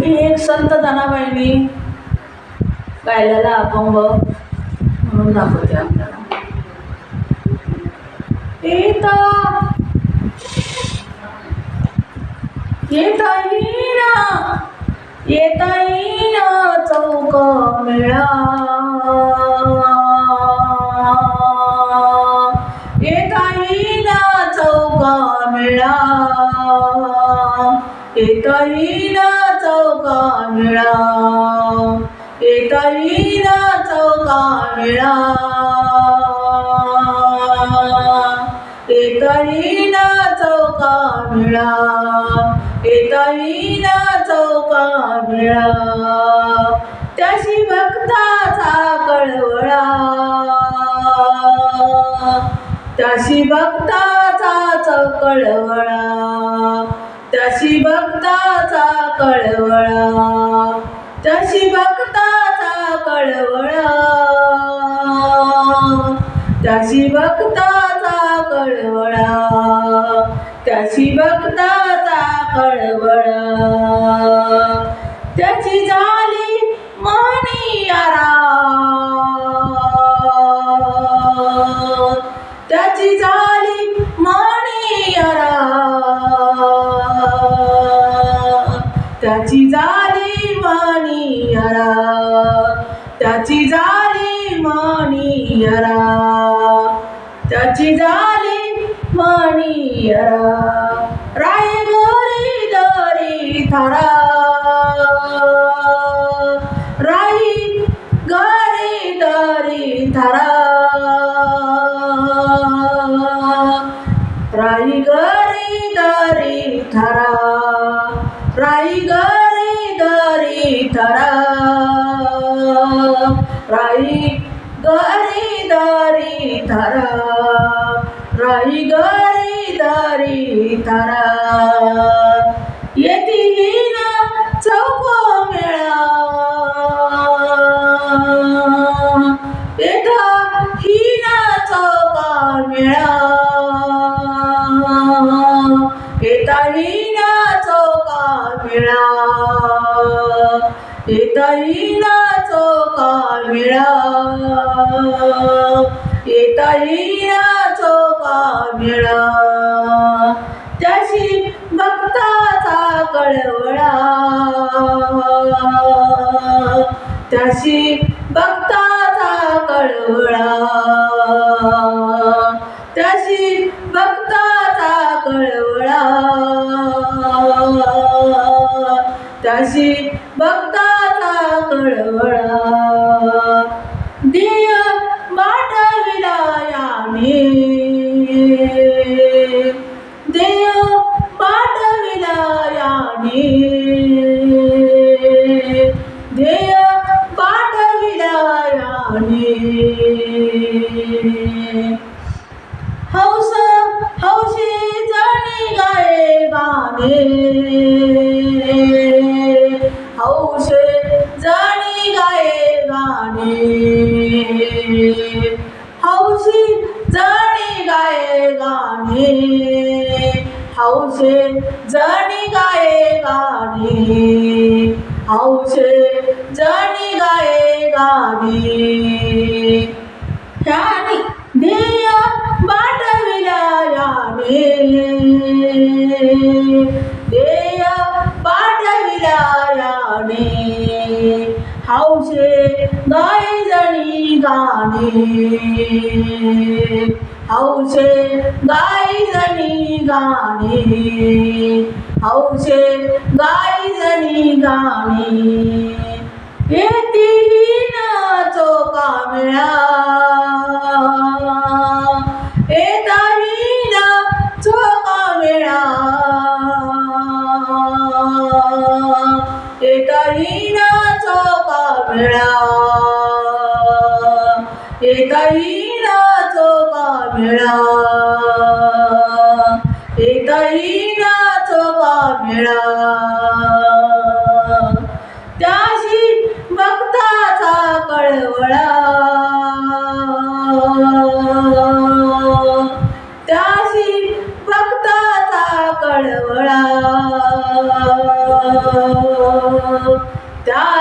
एक संत जनाबाईंनी गायलेला अभंग म्हणून दाखवते आपल्याला. येता येईना चौक मेळा, येता येईना चौक मेळा, येता येईना चौक मेळा, येता येईना चौक मेळा, येता येईना चौक मेळा, येता येईना चौक मेळा. त्याशी भक्ताचा कळवळा, त्याशी भक्ताचा कळवळा, त्याशी भक्ताचा कळवळा, त्याशी भक्ताचा कळवळा, त्याशी भक्ताचा कळवळा, त्याची भक्ताचा कळवळा. त्याची झाली मणियारा, त्याची झाली मणियारा, त्याची झाली मणियारा, त्याची झाली मणियारा, त्याची झाली मणियारा. राई गोरी दरी थारा, राई गोरी दरी थारा, राई गोरी दरी थारा, राई गोरी दरी थारा, राई गोरी दरी थारा, राई गोरी दरी थारा. येती येईना चौक मेळा, येता येईना चौक मेळा, येता येईना चौक मेळा, येता येईना चौक मेळा, येता येईना चौक मेळा. त्याशी भक्ताचा कळवळा, त्याशी भक्ताचा कळवळा, त्याशी भक्ताचा कळवळा, त्याशी भक्ताचा कळवळा. देय पाठविला याने, देय पाठविला याने, देय पाठविला याने. हौस हौशी जणी गाये गाणे, हौशे जणी गाये गाणे, हौशी जणी गाये गाणे, हौशे जणी गाये गाणे, हौशे जणी गाये गाणे. ह्यानी ध्येय पाठविला याने, ध्येय पाठविला याने, हौशे गाय जणी गाणे, हौशे गाय जणी गाणे, हौशे गाय जणी गाणे. येती येईना चौक मेळा, येता येईना चौक मेळा, येता येईना चौक मेळा, येता येईना चौक मेळा, येता येईना चौक मेळा. त्याशी भक्ताचा कळवळा, त्याशी भक्ता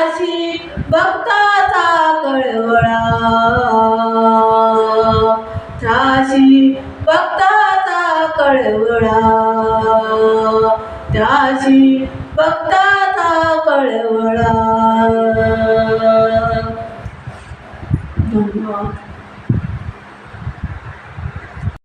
त्याशी भक्ताचा कळवळा त्याशी भक्ताचा कळवळा त्याशी भक्ताचा कळवळा धन्यवाद.